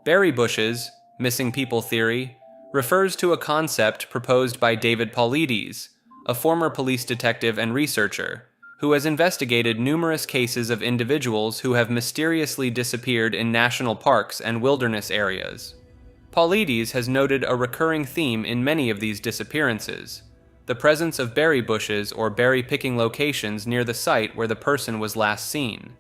Berry bushes, missing people theory, refers to a concept proposed by David Paulides, a former police detective and researcher, who has investigated numerous cases of individuals who have mysteriously disappeared in national parks and wilderness areas. Paulides has noted a recurring theme in many of these disappearances: the presence of berry bushes or berry-picking locations near the site where the person was last seen.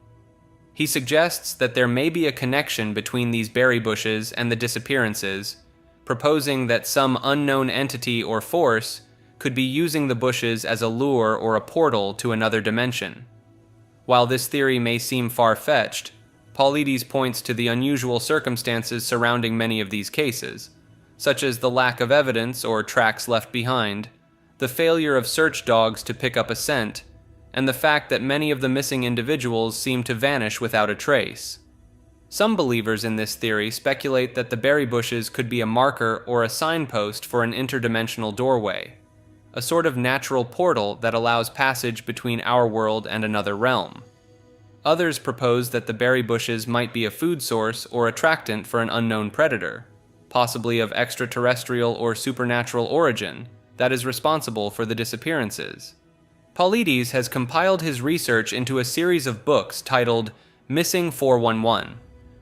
He suggests that there may be a connection between these berry bushes and the disappearances, proposing that some unknown entity or force could be using the bushes as a lure or a portal to another dimension. While this theory may seem far-fetched, Paulides points to the unusual circumstances surrounding many of these cases, such as the lack of evidence or tracks left behind, the failure of search dogs to pick up a scent, and the fact that many of the missing individuals seem to vanish without a trace. Some believers in this theory speculate that the berry bushes could be a marker or a signpost for an interdimensional doorway, a sort of natural portal that allows passage between our world and another realm. Others propose that the berry bushes might be a food source or attractant for an unknown predator, possibly of extraterrestrial or supernatural origin, that is responsible for the disappearances. Paulides has compiled his research into a series of books titled Missing 411,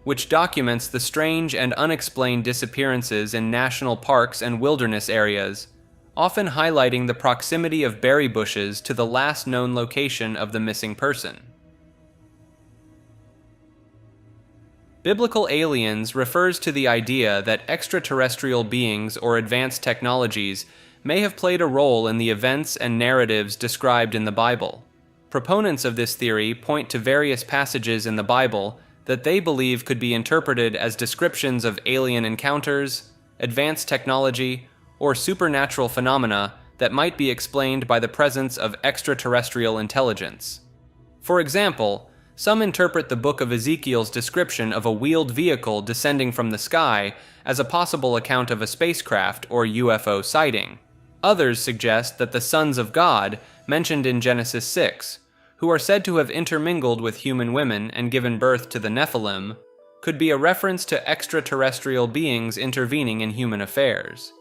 which documents the strange and unexplained disappearances in national parks and wilderness areas, often highlighting the proximity of berry bushes to the last known location of the missing person. Biblical aliens refers to the idea that extraterrestrial beings or advanced technologies may have played a role in the events and narratives described in the Bible. Proponents of this theory point to various passages in the Bible that they believe could be interpreted as descriptions of alien encounters, advanced technology, or supernatural phenomena that might be explained by the presence of extraterrestrial intelligence. For example, some interpret the book of Ezekiel's description of a wheeled vehicle descending from the sky as a possible account of a spacecraft or UFO sighting. Others suggest that the sons of God, mentioned in Genesis 6, who are said to have intermingled with human women and given birth to the Nephilim, could be a reference to extraterrestrial beings intervening in human affairs.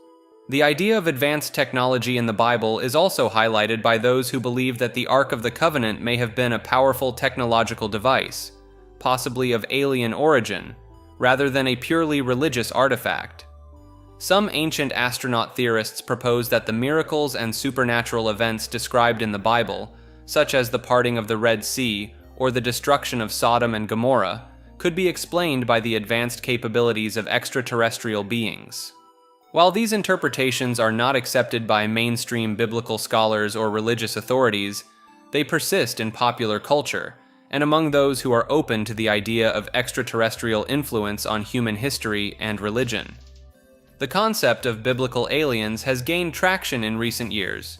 The idea of advanced technology in the Bible is also highlighted by those who believe that the Ark of the Covenant may have been a powerful technological device, possibly of alien origin, rather than a purely religious artifact. Some ancient astronaut theorists propose that the miracles and supernatural events described in the Bible, such as the parting of the Red Sea or the destruction of Sodom and Gomorrah, could be explained by the advanced capabilities of extraterrestrial beings. While these interpretations are not accepted by mainstream biblical scholars or religious authorities, they persist in popular culture, and among those who are open to the idea of extraterrestrial influence on human history and religion. The concept of biblical aliens has gained traction in recent years,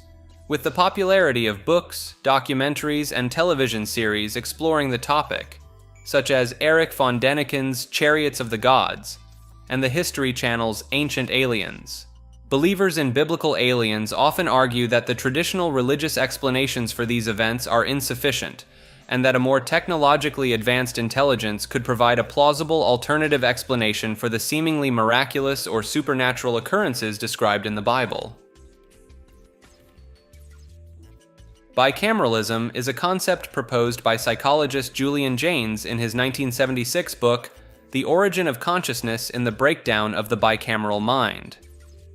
with the popularity of books, documentaries, and television series exploring the topic, such as Erich von Däniken's Chariots of the Gods, and the History Channel's Ancient Aliens. Believers in biblical aliens often argue that the traditional religious explanations for these events are insufficient, and that a more technologically advanced intelligence could provide a plausible alternative explanation for the seemingly miraculous or supernatural occurrences described in the Bible. Bicameralism is a concept proposed by psychologist Julian Jaynes in his 1976 book, The Origin of Consciousness in the Breakdown of the Bicameral Mind.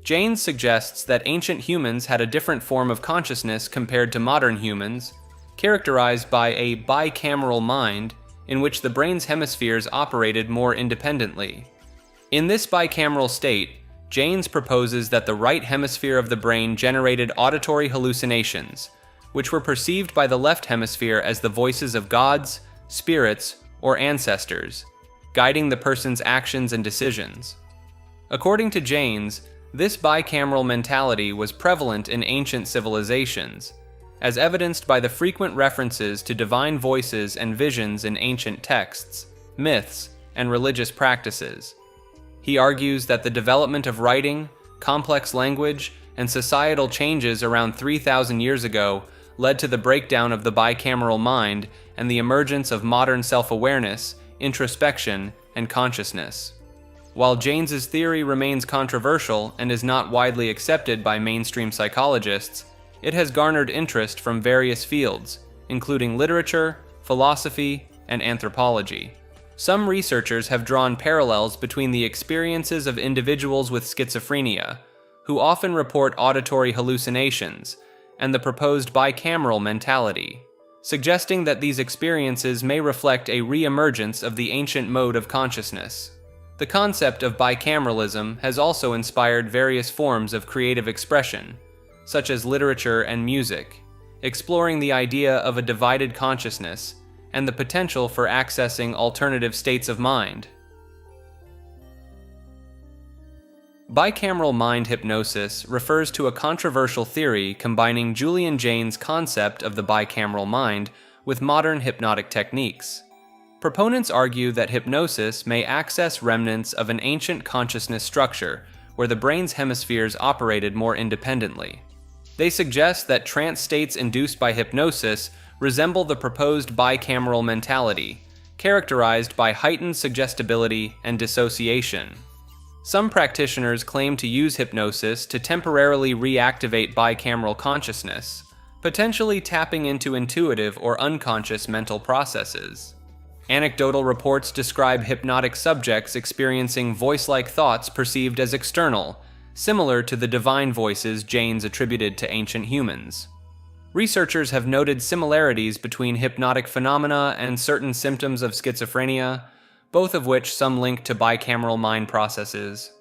Jaynes suggests that ancient humans had a different form of consciousness compared to modern humans, characterized by a bicameral mind in which the brain's hemispheres operated more independently. In this bicameral state, Jaynes proposes that the right hemisphere of the brain generated auditory hallucinations, which were perceived by the left hemisphere as the voices of gods, spirits, or ancestors, guiding the person's actions and decisions. According to Jaynes, this bicameral mentality was prevalent in ancient civilizations, as evidenced by the frequent references to divine voices and visions in ancient texts, myths, and religious practices. He argues that the development of writing, complex language, and societal changes around 3,000 years ago led to the breakdown of the bicameral mind and the emergence of modern self-awareness, introspection, and consciousness. While Jaynes's theory remains controversial and is not widely accepted by mainstream psychologists, it has garnered interest from various fields, including literature, philosophy, and anthropology. Some researchers have drawn parallels between the experiences of individuals with schizophrenia, who often report auditory hallucinations, and the proposed bicameral mentality, suggesting that these experiences may reflect a re-emergence of the ancient mode of consciousness. The concept of bicameralism has also inspired various forms of creative expression, such as literature and music, exploring the idea of a divided consciousness and the potential for accessing alternative states of mind. Bicameral mind hypnosis refers to a controversial theory combining Julian Jaynes' concept of the bicameral mind with modern hypnotic techniques. Proponents argue that hypnosis may access remnants of an ancient consciousness structure where the brain's hemispheres operated more independently. They suggest that trance states induced by hypnosis resemble the proposed bicameral mentality, characterized by heightened suggestibility and dissociation. Some practitioners claim to use hypnosis to temporarily reactivate bicameral consciousness, potentially tapping into intuitive or unconscious mental processes. Anecdotal reports describe hypnotic subjects experiencing voice-like thoughts perceived as external, similar to the divine voices Jaynes attributed to ancient humans. Researchers have noted similarities between hypnotic phenomena and certain symptoms of schizophrenia, both of which some link to bicameral mind processes.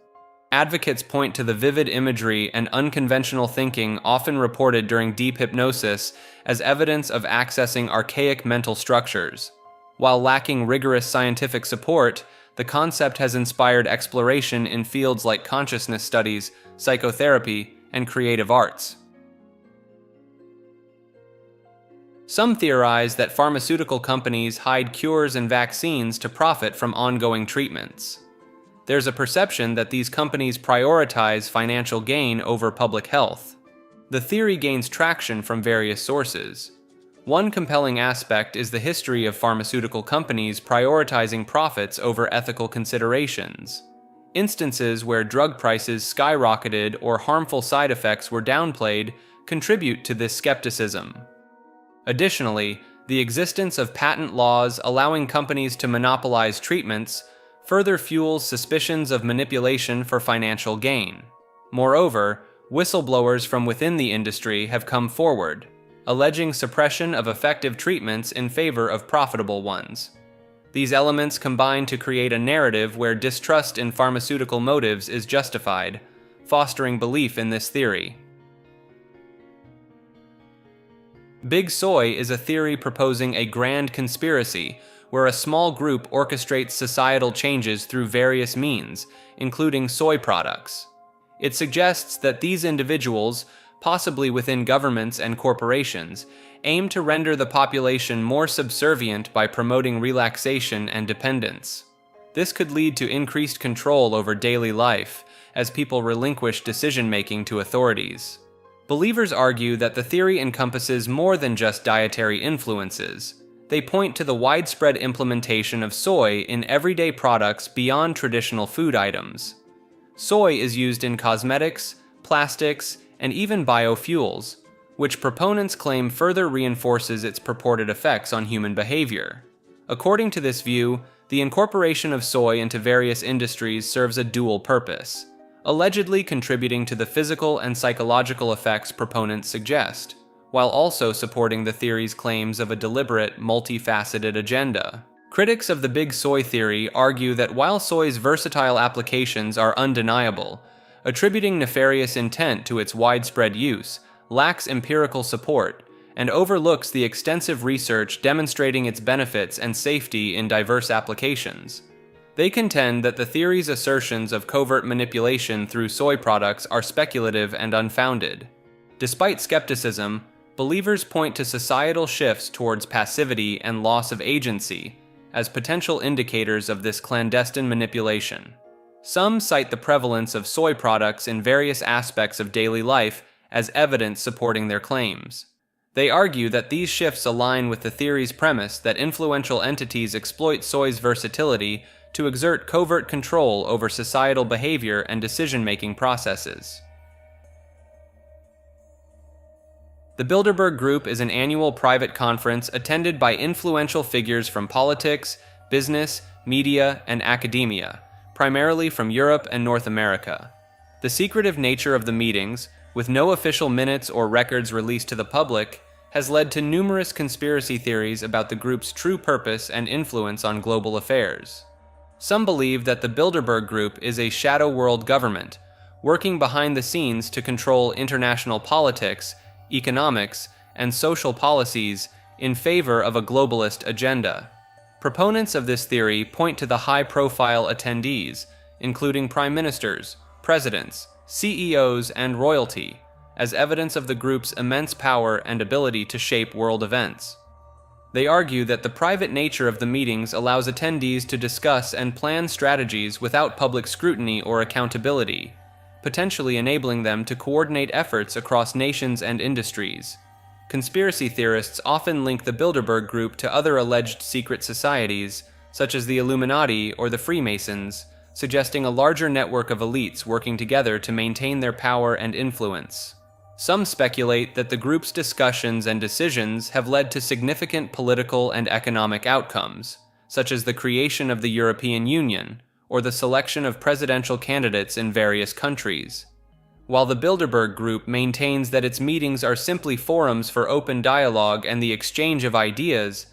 Advocates point to the vivid imagery and unconventional thinking often reported during deep hypnosis as evidence of accessing archaic mental structures. While lacking rigorous scientific support, the concept has inspired exploration in fields like consciousness studies, psychotherapy, and creative arts. Some theorize that pharmaceutical companies hide cures and vaccines to profit from ongoing treatments. There's a perception that these companies prioritize financial gain over public health. The theory gains traction from various sources. One compelling aspect is the history of pharmaceutical companies prioritizing profits over ethical considerations. Instances where drug prices skyrocketed or harmful side effects were downplayed contribute to this skepticism. Additionally, the existence of patent laws allowing companies to monopolize treatments further fuels suspicions of manipulation for financial gain. Moreover, whistleblowers from within the industry have come forward, alleging suppression of effective treatments in favor of profitable ones. These elements combine to create a narrative where distrust in pharmaceutical motives is justified, fostering belief in this theory. Big Soy is a theory proposing a grand conspiracy where a small group orchestrates societal changes through various means, including soy products. It suggests that these individuals, possibly within governments and corporations, aim to render the population more subservient by promoting relaxation and dependence. This could lead to increased control over daily life as people relinquish decision-making to authorities. Believers argue that the theory encompasses more than just dietary influences. They point to the widespread implementation of soy in everyday products beyond traditional food items. Soy is used in cosmetics, plastics, and even biofuels, which proponents claim further reinforces its purported effects on human behavior. According to this view, the incorporation of soy into various industries serves a dual purpose, allegedly contributing to the physical and psychological effects proponents suggest, while also supporting the theory's claims of a deliberate, multifaceted agenda. Critics of the Big Soy theory argue that while soy's versatile applications are undeniable, attributing nefarious intent to its widespread use lacks empirical support and overlooks the extensive research demonstrating its benefits and safety in diverse applications. They contend that the theory's assertions of covert manipulation through soy products are speculative and unfounded. Despite skepticism, believers point to societal shifts towards passivity and loss of agency as potential indicators of this clandestine manipulation. Some cite the prevalence of soy products in various aspects of daily life as evidence supporting their claims. They argue that these shifts align with the theory's premise that influential entities exploit soy's versatility to exert covert control over societal behavior and decision-making processes. The Bilderberg Group is an annual private conference attended by influential figures from politics, business, media, and academia, primarily from Europe and North America. The secretive nature of the meetings, with no official minutes or records released to the public, has led to numerous conspiracy theories about the group's true purpose and influence on global affairs. Some believe that the Bilderberg Group is a shadow world government, working behind the scenes to control international politics, economics, and social policies in favor of a globalist agenda. Proponents of this theory point to the high-profile attendees, including prime ministers, presidents, CEOs, and royalty, as evidence of the group's immense power and ability to shape world events. They argue that the private nature of the meetings allows attendees to discuss and plan strategies without public scrutiny or accountability, potentially enabling them to coordinate efforts across nations and industries. Conspiracy theorists often link the Bilderberg Group to other alleged secret societies, such as the Illuminati or the Freemasons, suggesting a larger network of elites working together to maintain their power and influence. Some speculate that the group's discussions and decisions have led to significant political and economic outcomes, such as the creation of the European Union, or the selection of presidential candidates in various countries. While the Bilderberg Group maintains that its meetings are simply forums for open dialogue and the exchange of ideas,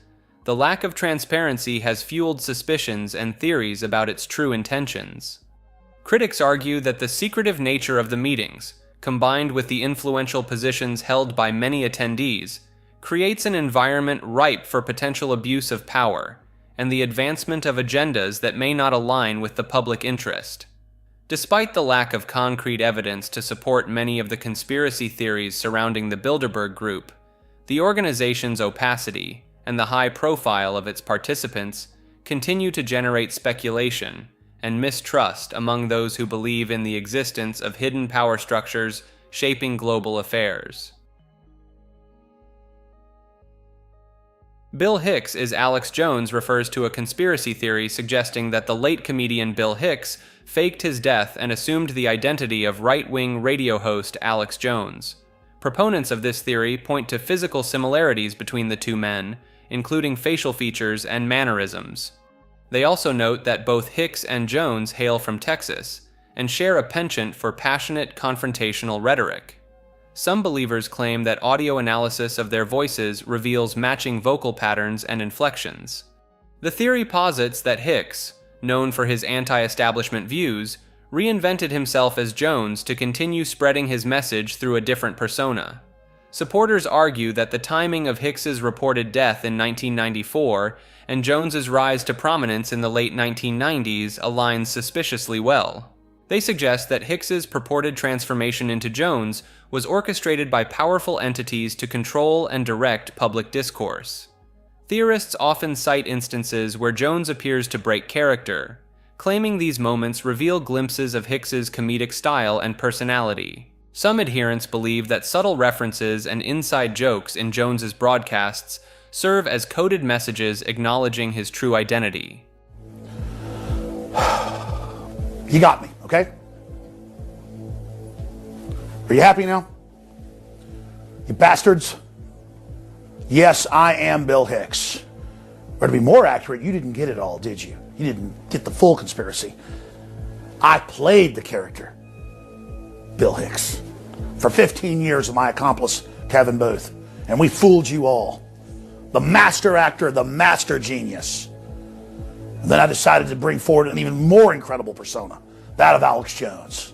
the lack of transparency has fueled suspicions and theories about its true intentions. Critics argue that the secretive nature of the meetings, combined with the influential positions held by many attendees, creates an environment ripe for potential abuse of power and the advancement of agendas that may not align with the public interest. Despite the lack of concrete evidence to support many of the conspiracy theories surrounding the Bilderberg Group, the organization's opacity and the high profile of its participants continue to generate speculation and mistrust among those who believe in the existence of hidden power structures shaping global affairs. Bill Hicks is Alex Jones refers to a conspiracy theory suggesting that the late comedian Bill Hicks faked his death and assumed the identity of right-wing radio host Alex Jones. Proponents of this theory point to physical similarities between the two men, including facial features and mannerisms. They also note that both Hicks and Jones hail from Texas and share a penchant for passionate confrontational rhetoric. Some believers claim that audio analysis of their voices reveals matching vocal patterns and inflections. The theory posits that Hicks, known for his anti-establishment views, reinvented himself as Jones to continue spreading his message through a different persona. Supporters argue that the timing of Hicks's reported death in 1994 and Jones's rise to prominence in the late 1990s aligns suspiciously well. They suggest that Hicks's purported transformation into Jones was orchestrated by powerful entities to control and direct public discourse. Theorists often cite instances where Jones appears to break character, claiming these moments reveal glimpses of Hicks's comedic style and personality. Some adherents believe that subtle references and inside jokes in Jones's broadcasts serve as coded messages acknowledging his true identity. You got me, okay? Are you happy now? You bastards? Yes, I am Bill Hicks. Or to be more accurate, you didn't get it all, did you? You didn't get the full conspiracy. I played the character, Bill Hicks, for 15 years with my accomplice, Kevin Booth. And we fooled you all. The master actor, the master genius. And then I decided to bring forward an even more incredible persona, that of Alex Jones.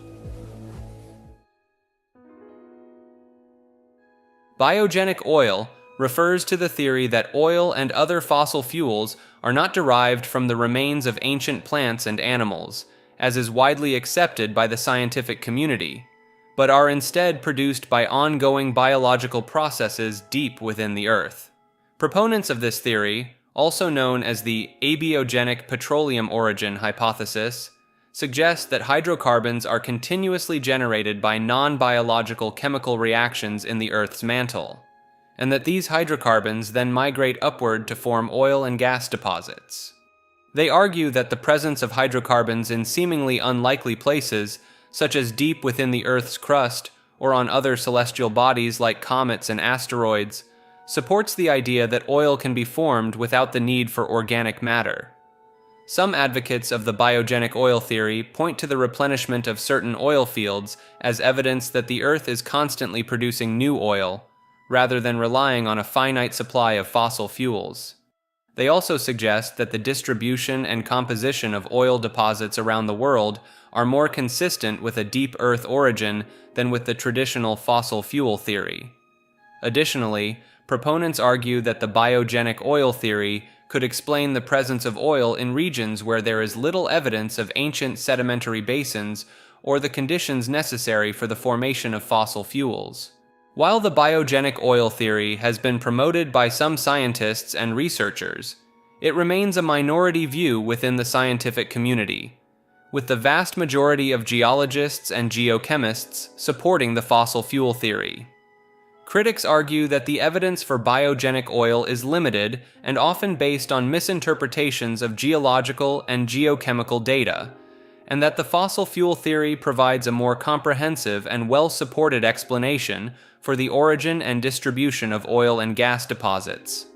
Biogenic oil refers to the theory that oil and other fossil fuels are not derived from the remains of ancient plants and animals, as is widely accepted by the scientific community, but are instead produced by ongoing biological processes deep within the Earth. Proponents of this theory, also known as the abiogenic petroleum origin hypothesis, suggest that hydrocarbons are continuously generated by non-biological chemical reactions in the Earth's mantle. and that these hydrocarbons then migrate upward to form oil and gas deposits. They argue that the presence of hydrocarbons in seemingly unlikely places, such as deep within the Earth's crust or on other celestial bodies like comets and asteroids, supports the idea that oil can be formed without the need for organic matter. Some advocates of the biogenic oil theory point to the replenishment of certain oil fields as evidence that the Earth is constantly producing new oil, rather than relying on a finite supply of fossil fuels. They also suggest that the distribution and composition of oil deposits around the world are more consistent with a deep Earth origin than with the traditional fossil fuel theory. Additionally, proponents argue that the biogenic oil theory could explain the presence of oil in regions where there is little evidence of ancient sedimentary basins or the conditions necessary for the formation of fossil fuels. While the biogenic oil theory has been promoted by some scientists and researchers, it remains a minority view within the scientific community, with the vast majority of geologists and geochemists supporting the fossil fuel theory. Critics argue that the evidence for biogenic oil is limited and often based on misinterpretations of geological and geochemical data, and that the fossil fuel theory provides a more comprehensive and well-supported explanation for the origin and distribution of oil and gas deposits.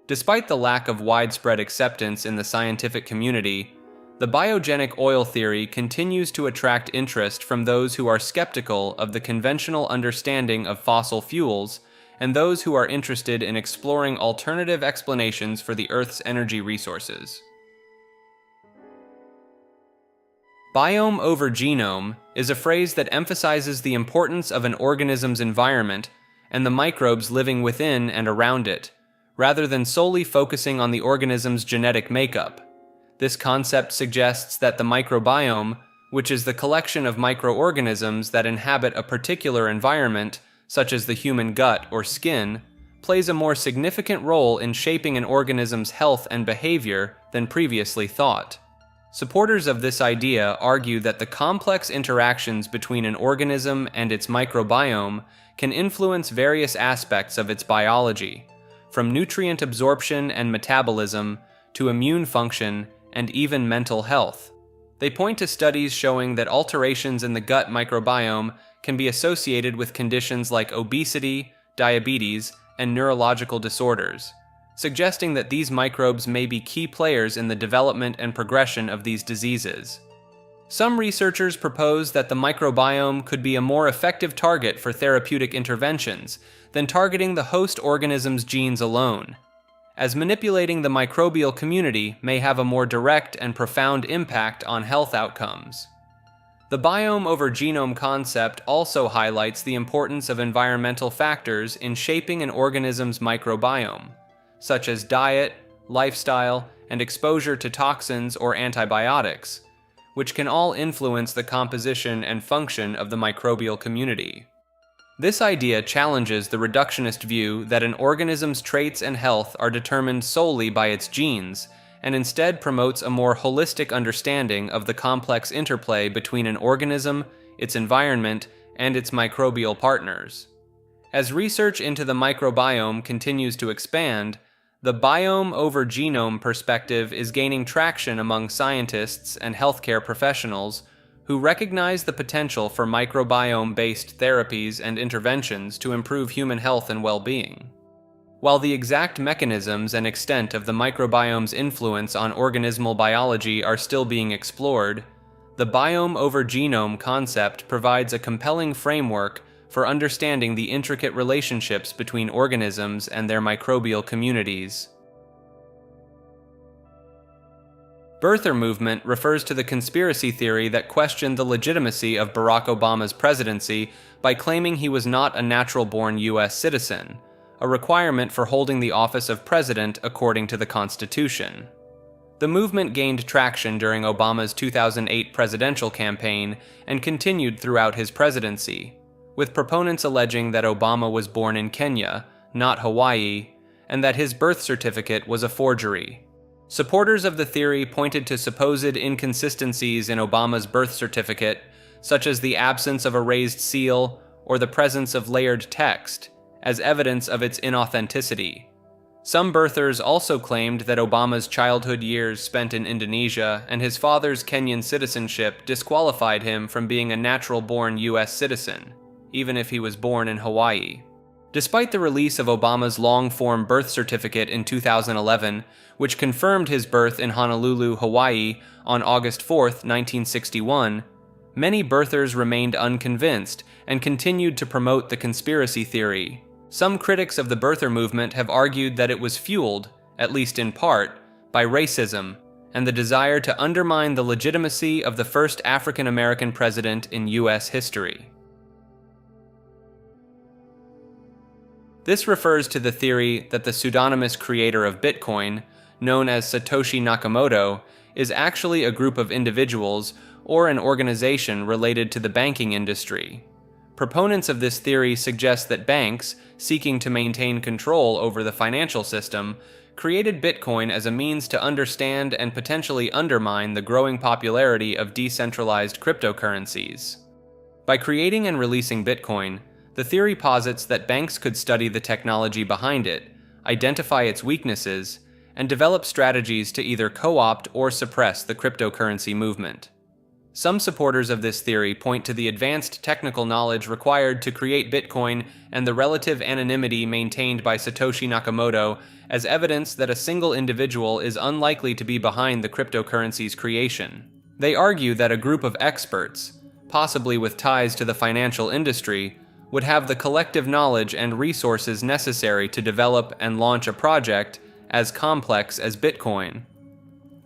Despite the lack of widespread acceptance in the scientific community, the biogenic oil theory continues to attract interest from those who are skeptical of the conventional understanding of fossil fuels and those who are interested in exploring alternative explanations for the Earth's energy resources. Biome over genome is a phrase that emphasizes the importance of an organism's environment and the microbes living within and around it, rather than solely focusing on the organism's genetic makeup. This concept suggests that the microbiome, which is the collection of microorganisms that inhabit a particular environment, such as the human gut or skin, plays a more significant role in shaping an organism's health and behavior than previously thought. Supporters of this idea argue that the complex interactions between an organism and its microbiome can influence various aspects of its biology, from nutrient absorption and metabolism to immune function and even mental health. They point to studies showing that alterations in the gut microbiome can be associated with conditions like obesity, diabetes, and neurological disorders, suggesting that these microbes may be key players in the development and progression of these diseases. Some researchers propose that the microbiome could be a more effective target for therapeutic interventions than targeting the host organism's genes alone, as manipulating the microbial community may have a more direct and profound impact on health outcomes. The biome over genome concept also highlights the importance of environmental factors in shaping an organism's microbiome, such as diet, lifestyle, and exposure to toxins or antibiotics, which can all influence the composition and function of the microbial community. This idea challenges the reductionist view that an organism's traits and health are determined solely by its genes, and instead promotes a more holistic understanding of the complex interplay between an organism, its environment, and its microbial partners. As research into the microbiome continues to expand, the biome over genome perspective is gaining traction among scientists and healthcare professionals who recognize the potential for microbiome-based therapies and interventions to improve human health and well-being. While the exact mechanisms and extent of the microbiome's influence on organismal biology are still being explored, the biome over genome concept provides a compelling framework for understanding the intricate relationships between organisms and their microbial communities. Birther movement refers to the conspiracy theory that questioned the legitimacy of Barack Obama's presidency by claiming he was not a natural-born U.S. citizen, a requirement for holding the office of president according to the Constitution. The movement gained traction during Obama's 2008 presidential campaign and continued throughout his presidency, with proponents alleging that Obama was born in Kenya, not Hawaii, and that his birth certificate was a forgery. Supporters of the theory pointed to supposed inconsistencies in Obama's birth certificate, such as the absence of a raised seal or the presence of layered text, as evidence of its inauthenticity. Some birthers also claimed that Obama's childhood years spent in Indonesia and his father's Kenyan citizenship disqualified him from being a natural-born U.S. citizen, even if he was born in Hawaii. Despite the release of Obama's long-form birth certificate in 2011, which confirmed his birth in Honolulu, Hawaii on August 4, 1961, many birthers remained unconvinced and continued to promote the conspiracy theory. Some critics of the birther movement have argued that it was fueled, at least in part, by racism and the desire to undermine the legitimacy of the first African American president in U.S. history. This refers to the theory that the pseudonymous creator of Bitcoin, known as Satoshi Nakamoto, is actually a group of individuals or an organization related to the banking industry. Proponents of this theory suggest that banks, seeking to maintain control over the financial system, created Bitcoin as a means to understand and potentially undermine the growing popularity of decentralized cryptocurrencies. By creating and releasing Bitcoin, the theory posits that banks could study the technology behind it, identify its weaknesses, and develop strategies to either co-opt or suppress the cryptocurrency movement. Some supporters of this theory point to the advanced technical knowledge required to create Bitcoin and the relative anonymity maintained by Satoshi Nakamoto as evidence that a single individual is unlikely to be behind the cryptocurrency's creation. They argue that a group of experts, possibly with ties to the financial industry, would have the collective knowledge and resources necessary to develop and launch a project as complex as Bitcoin.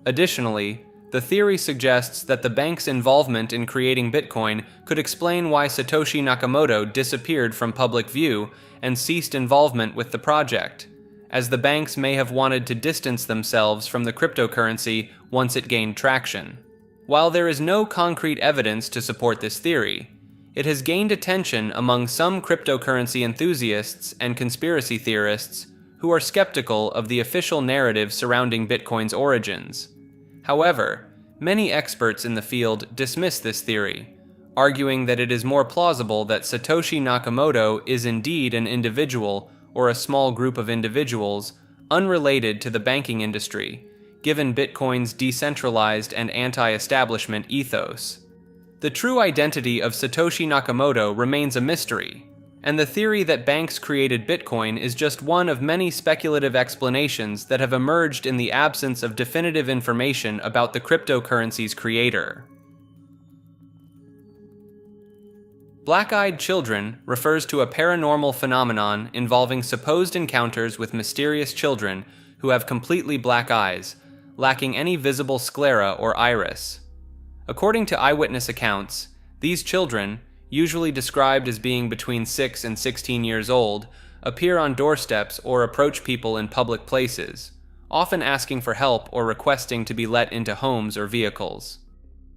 Additionally, the theory suggests that the bank's involvement in creating Bitcoin could explain why Satoshi Nakamoto disappeared from public view and ceased involvement with the project, as the banks may have wanted to distance themselves from the cryptocurrency once it gained traction. While there is no concrete evidence to support this theory, it has gained attention among some cryptocurrency enthusiasts and conspiracy theorists who are skeptical of the official narrative surrounding Bitcoin's origins. However, many experts in the field dismiss this theory, arguing that it is more plausible that Satoshi Nakamoto is indeed an individual or a small group of individuals unrelated to the banking industry, given Bitcoin's decentralized and anti-establishment ethos. The true identity of Satoshi Nakamoto remains a mystery, and the theory that banks created Bitcoin is just one of many speculative explanations that have emerged in the absence of definitive information about the cryptocurrency's creator. Black-eyed children refers to a paranormal phenomenon involving supposed encounters with mysterious children who have completely black eyes, lacking any visible sclera or iris. According to eyewitness accounts, these children, usually described as being between 6 and 16 years old, appear on doorsteps or approach people in public places, often asking for help or requesting to be let into homes or vehicles.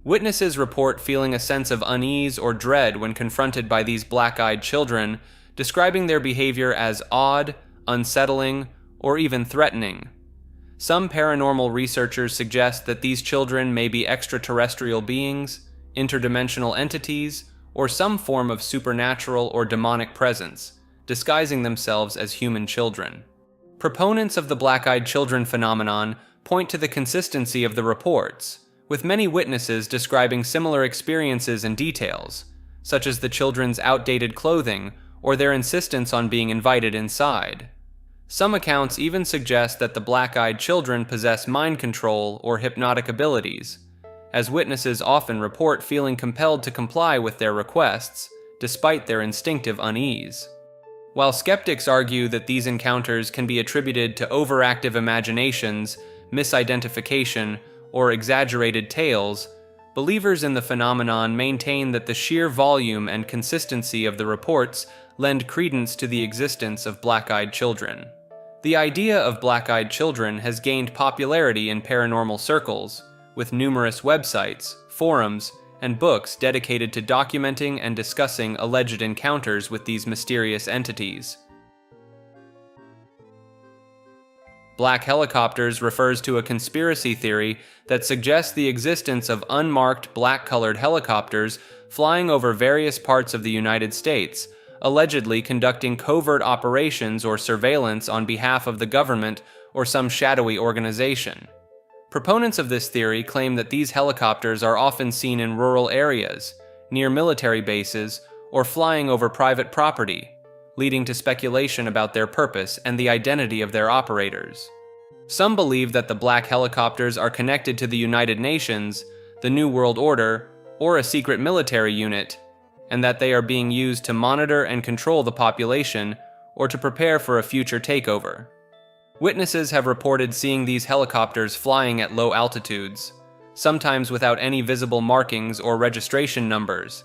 Witnesses report feeling a sense of unease or dread when confronted by these black-eyed children, describing their behavior as odd, unsettling, or even threatening. Some paranormal researchers suggest that these children may be extraterrestrial beings, interdimensional entities, or some form of supernatural or demonic presence, disguising themselves as human children. Proponents of the black-eyed children phenomenon point to the consistency of the reports, with many witnesses describing similar experiences and details, such as the children's outdated clothing or their insistence on being invited inside. Some accounts even suggest that the black-eyed children possess mind control or hypnotic abilities, as witnesses often report feeling compelled to comply with their requests, despite their instinctive unease. While skeptics argue that these encounters can be attributed to overactive imaginations, misidentification, or exaggerated tales, believers in the phenomenon maintain that the sheer volume and consistency of the reports lend credence to the existence of black-eyed children. The idea of black-eyed children has gained popularity in paranormal circles, with numerous websites, forums, and books dedicated to documenting and discussing alleged encounters with these mysterious entities. Black helicopters refers to a conspiracy theory that suggests the existence of unmarked black-colored helicopters flying over various parts of the United States, allegedly conducting covert operations or surveillance on behalf of the government or some shadowy organization. Proponents of this theory claim that these helicopters are often seen in rural areas, near military bases, or flying over private property, leading to speculation about their purpose and the identity of their operators. Some believe that the black helicopters are connected to the United Nations, the New World Order, or a secret military unit, and that they are being used to monitor and control the population or to prepare for a future takeover. Witnesses have reported seeing these helicopters flying at low altitudes, sometimes without any visible markings or registration numbers,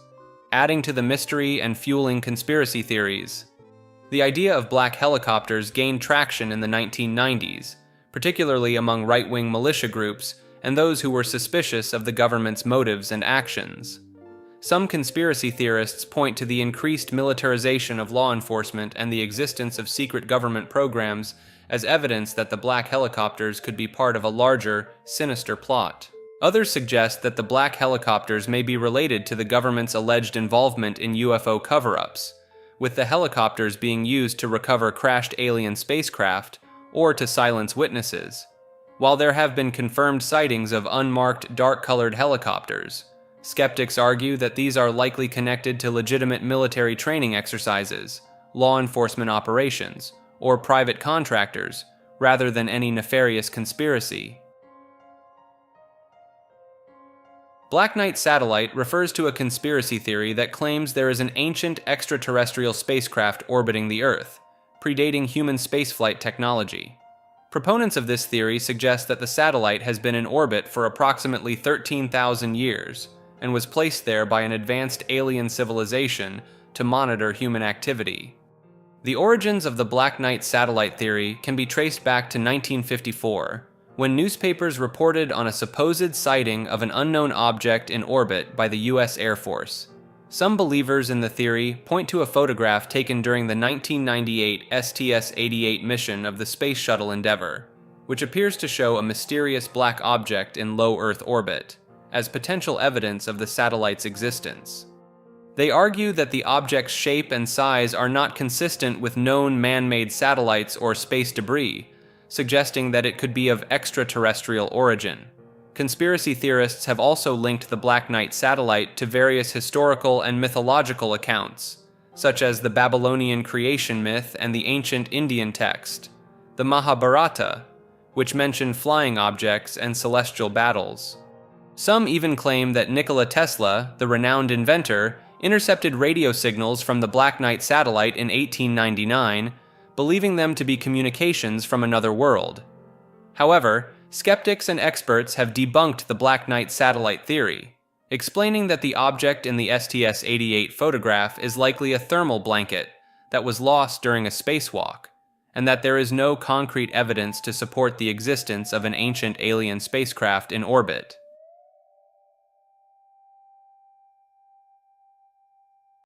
adding to the mystery and fueling conspiracy theories. The idea of black helicopters gained traction in the 1990s, particularly among right-wing militia groups and those who were suspicious of the government's motives and actions. Some conspiracy theorists point to the increased militarization of law enforcement and the existence of secret government programs as evidence that the black helicopters could be part of a larger, sinister plot. Others suggest that the black helicopters may be related to the government's alleged involvement in UFO cover-ups, with the helicopters being used to recover crashed alien spacecraft or to silence witnesses. While there have been confirmed sightings of unmarked, dark-colored helicopters, skeptics argue that these are likely connected to legitimate military training exercises, law enforcement operations, or private contractors, rather than any nefarious conspiracy. Black Knight satellite refers to a conspiracy theory that claims there is an ancient extraterrestrial spacecraft orbiting the Earth, predating human spaceflight technology. Proponents of this theory suggest that the satellite has been in orbit for approximately 13,000 years and was placed there by an advanced alien civilization to monitor human activity. The origins of the Black Knight satellite theory can be traced back to 1954, when newspapers reported on a supposed sighting of an unknown object in orbit by the U.S. Air Force. Some believers in the theory point to a photograph taken during the 1998 STS-88 mission of the Space Shuttle Endeavour, which appears to show a mysterious black object in low Earth orbit, as potential evidence of the satellite's existence. They argue that the object's shape and size are not consistent with known man-made satellites or space debris, suggesting that it could be of extraterrestrial origin. Conspiracy theorists have also linked the Black Knight satellite to various historical and mythological accounts, such as the Babylonian creation myth and the ancient Indian text, the Mahabharata, which mention flying objects and celestial battles. Some even claim that Nikola Tesla, the renowned inventor, intercepted radio signals from the Black Knight satellite in 1899, believing them to be communications from another world. However, skeptics and experts have debunked the Black Knight satellite theory, explaining that the object in the STS-88 photograph is likely a thermal blanket that was lost during a spacewalk, and that there is no concrete evidence to support the existence of an ancient alien spacecraft in orbit.